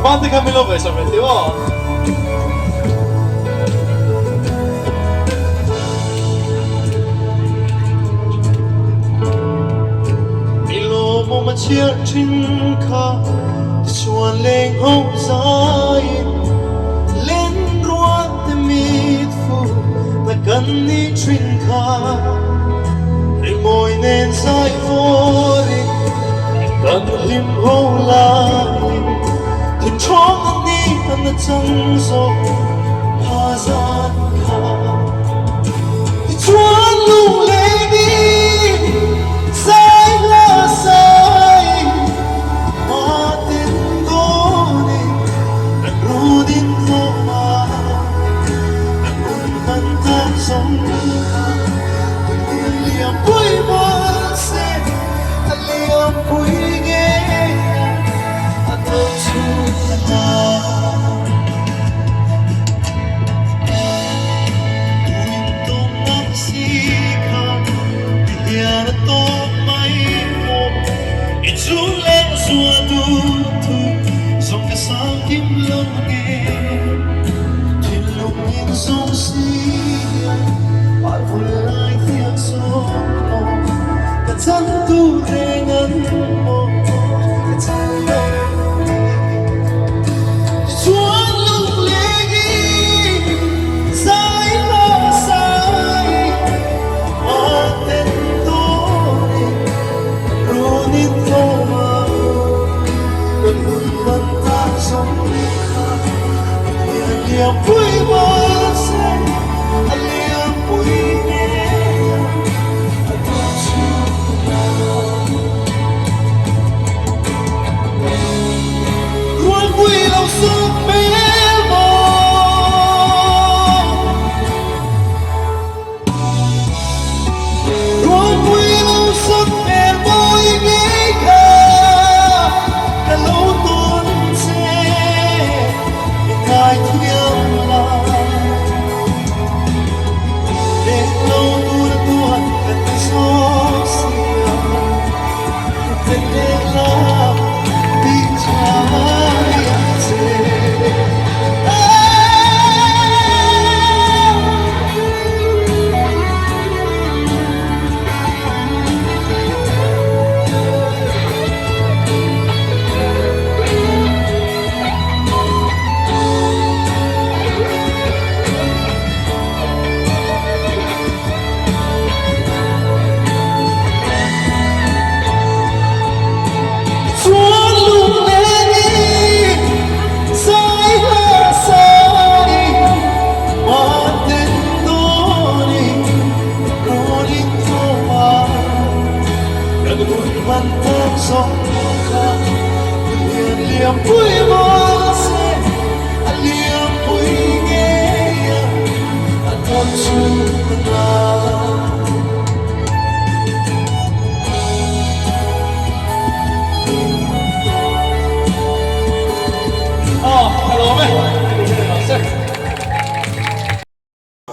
Quanti Camilo Vesa mettivo? Milo mo machia chinka chuan leng ho sai len ruat te mit fu na kan ni chinka ring moi nen sai ori kan lim ho lai Trong anh đi anh đã chẳng rồi hoa gian khá Chúa lù lê đi sai là sai hoa tên cô đi anh ru đến thô mà anh muốn khăn ta sống khá tình liềm vui mơ sẽ anh liềm vui nghe anh thơ chú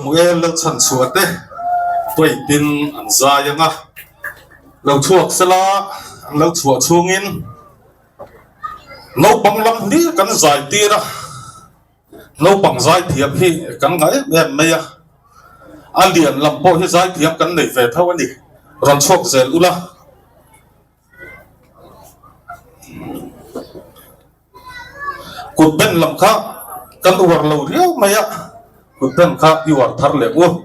Mùi lợn sản xuất đấy, tuổi tin ăn dài ngà, lâu chuộc sẽ là lâu chuộc chuông in, lâu bằng lắm đi cắn dài tia ra, lâu bằng dài thiệp thì cắn gái em mày à, anh liền làm bộ thì dài thiệp cắn để về thâu anh đi, rồi chuộc dễ u la, cột bên làm khác, cắn uvar lâu riêu mày à. Kutem ka yuar thar le u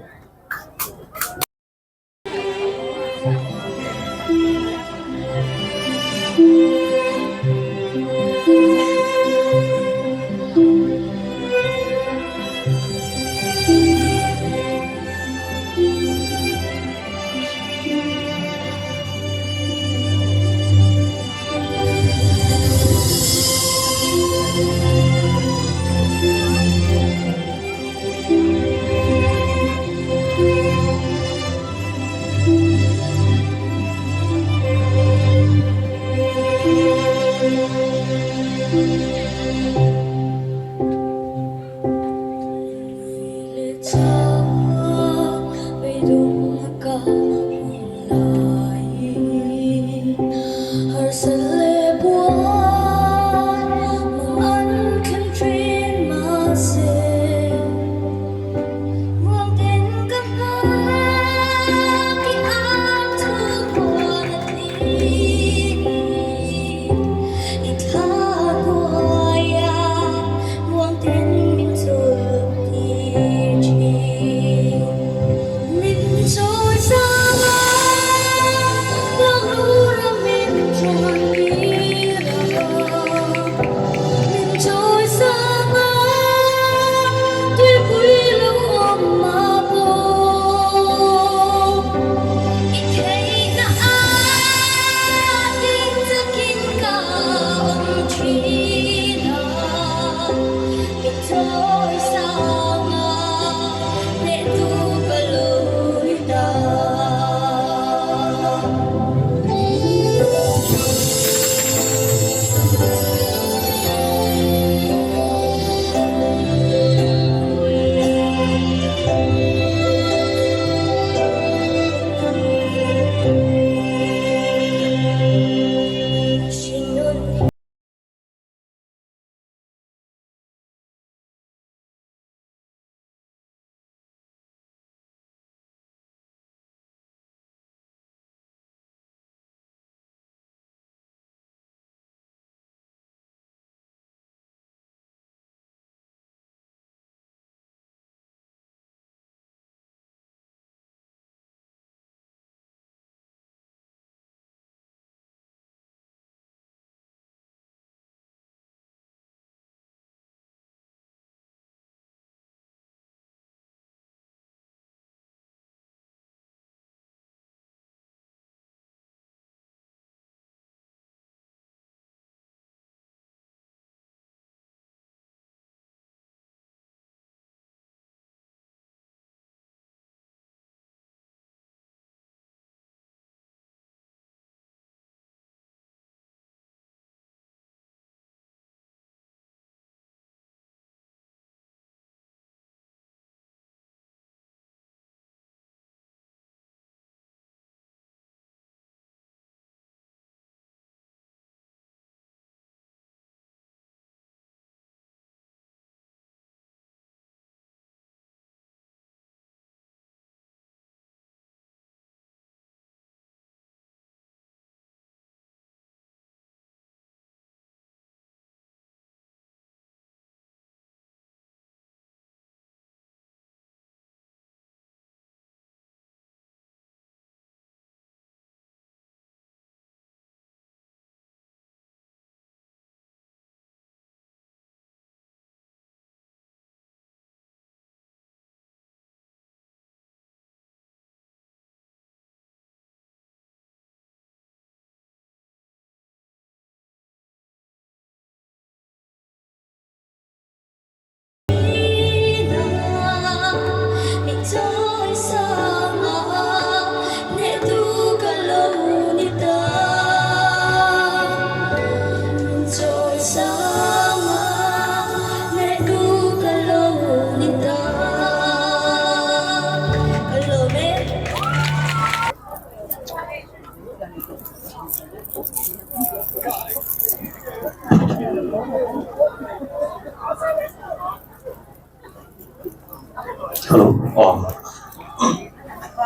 Hello.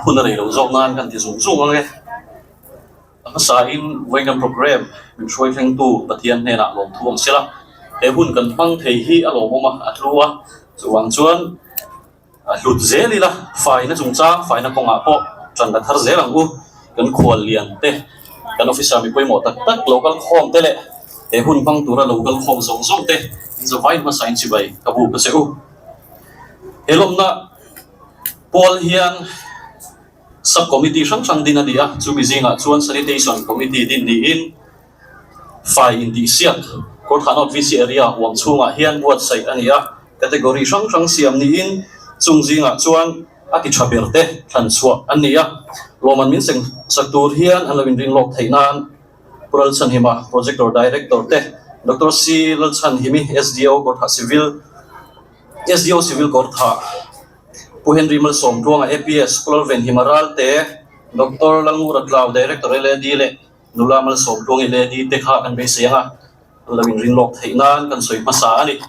Hôm nay là dòng nan kan ti zung zung ang ang sa in wengan program min shoi theng tu pathian ne na lom thuang sila he hun kan pang thei hi alo moma atlua chuang chuan hlut zeli la fai na chung cha fai na konga po chan da thar zelang u kan khol lian te kan officer mi poi mo tak tak local khom te le he hun pang tura local khom zong zong te in zo vai ma sain chi bai ka bu pa se u elom na Paul hian subcommittee sang din na dia chu bizinga chuan sanitation committee din di in fai in di siat court hanot vc area wang chunga hian buat sai ania category sang siam ni in chungzinga chuan ati thaberte than chua ania loman min seng satur hian alawin ring lok thainan pural chan hima projector director te dr c lal chan himi sdo court civil court pu Henry Malsom tuanga APS Pulau Ven Himaral te Dr. Langu Ratlaw Director LD le Nula Malsom tuang LD te kha kan be senga lawin ring lok thainan kan soi masa ani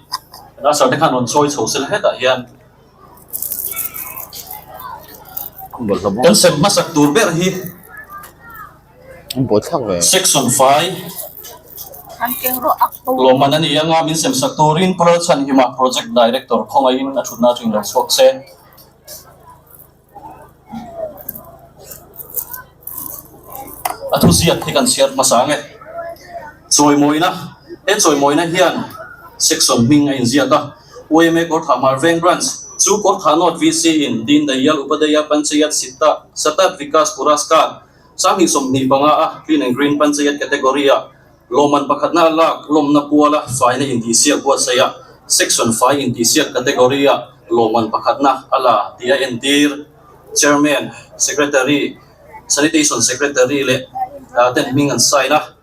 na sa te kan on soi social heta hian kan sem masak tur ber hi section 5 loman ani anga min sem saktorin Pulau Chan Hima project director khongain athuna ring lok sok se athu siat hi kan share masange choi moina hian section ming in ziata OMA court hamar veng branch chu court hanot VC in din dayal upadaya panchayat sita satat vikas puraskar sami somni panga a clean and green panchayat kategoria loman pakhatna lak lomna puala fine in disia buat saya section 5 in disia kategoria loman pakat na ala TINTIR Chairman, Secretary, Sanitation Secretary le aten mingan sai na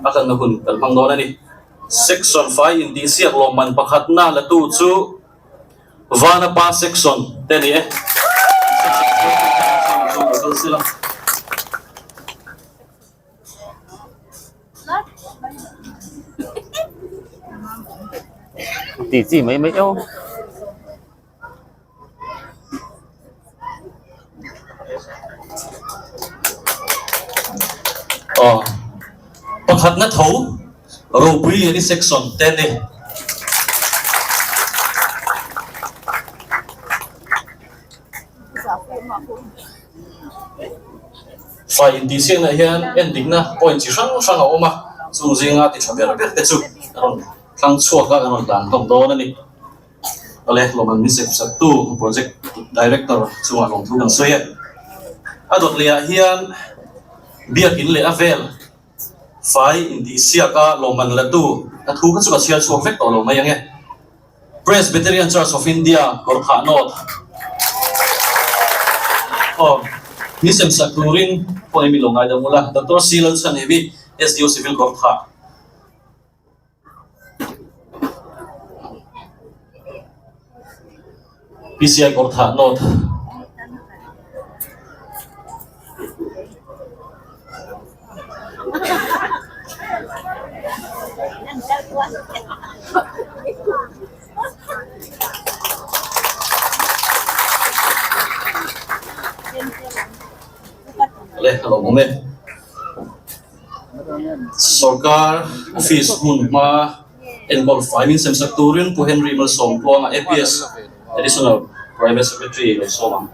akan nahun kalpang doon ni Section 5 hindi siya loman pakat na latu chu vana pa section teni sila tỷ chỉ mấy mấy đâu pakat na thấu robbery ni section 10 ni phải đi xem này hiện ending na point chỉ sang sang hậu mà dù gì ngã thì chuẩn bị là biết cái chú rồi thằng chuột các cái đàn tổng đó này oleh lo man misek satu project director semua long tu kan saya adot lia hian biakin le avel fai indi siaka lo man latu athu kan suka sia chuak vek to lo mai ange Presbyterian Church of India Gorkha North misem sakurin poni mi longai da mula Dr. Silal Chan hebi SDO Civil Gorkha PCI Gorkha North Leh kalau momen Sorkar Office Munma Involve Finance Sem Sakturin Pu Henry Melsom Puang APS Additional Private Secretary Soma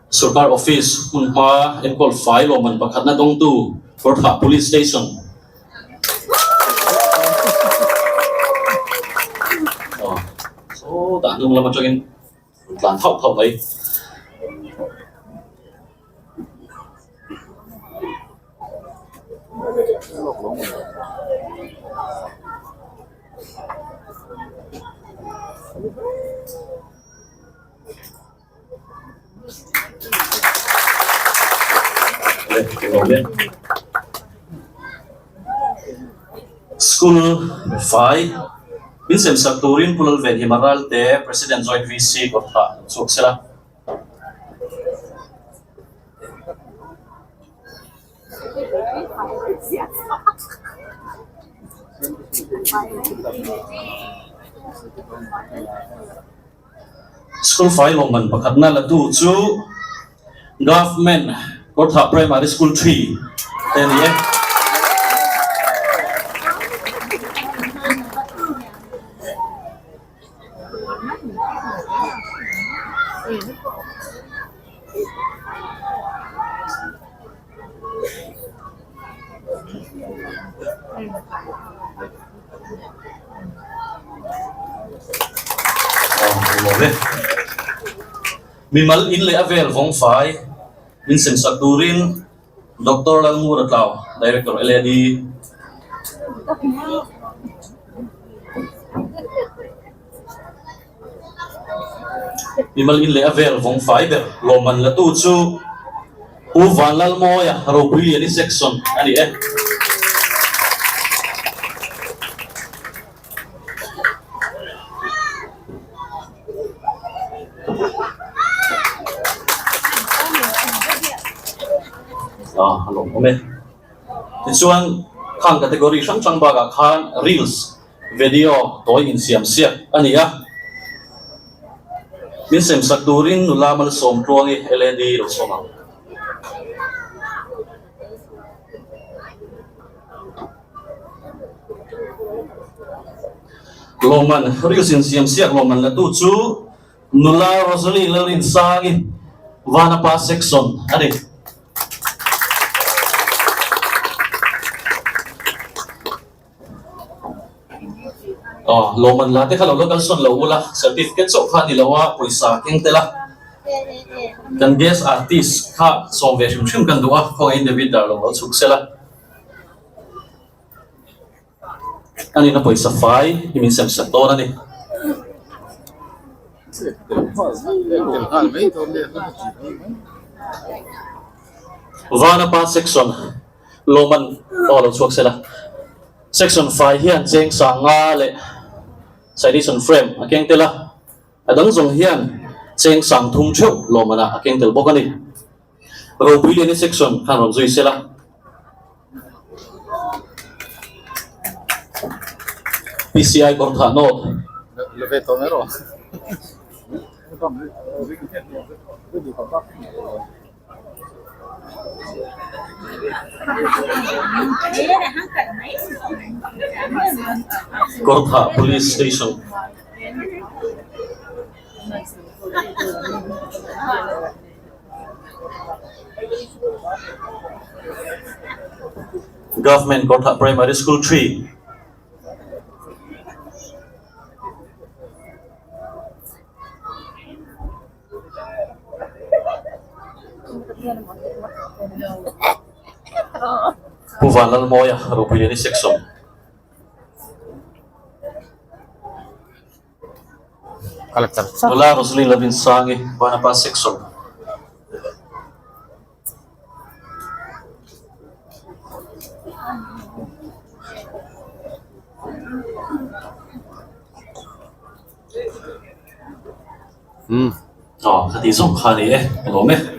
Sorkar Office Munma Involve File Oman Pakat na dong tu Gorkha Police Station tạm dùng là một trong những bản thọc thọc ấy School 5 Vincent Sakturin Pulal Ven Himaral te President Joint VC Gorkha Suk sila School 5 Loman Pakat na latu chu Government Gorkha Primary School 3 ten ye Mimal in le avel vong fai Vincent Sakturin Dr. Langmu Ratlaw Director LED Mimal in le avel vong fai ber loman latu chu uvan lal moya robbery ani section ani hello kami chuan khang category sang sang baga khan reels video toy in siam sia ania min sem Sakturin nulamal som tluangi LED ro soma loman reels in siam sia loman la tu chu nula rosali lalin sangi vana pa section ani loman late kalau local son lo ula certificate so khan ilawa puisa king tela kan guest artist kha som ve shim kan duwa khong in David darlo lo chuk sela ani na poisa fai imin sem sa to na ni vana pa section loman lo chuk sela section 5 hian cheng sanga le citation frame akeng tela adang zong hian cheng sang thum cheu lomana akeng tel bokani ro pili ni section khan rom zui sela PCI kor tha note Leve tomero. kor tha police station government kor tha primary school 3 Puvalan moya ro pili ni section Collector. wala rosli labin sangi bana pa section khati zong khani lo me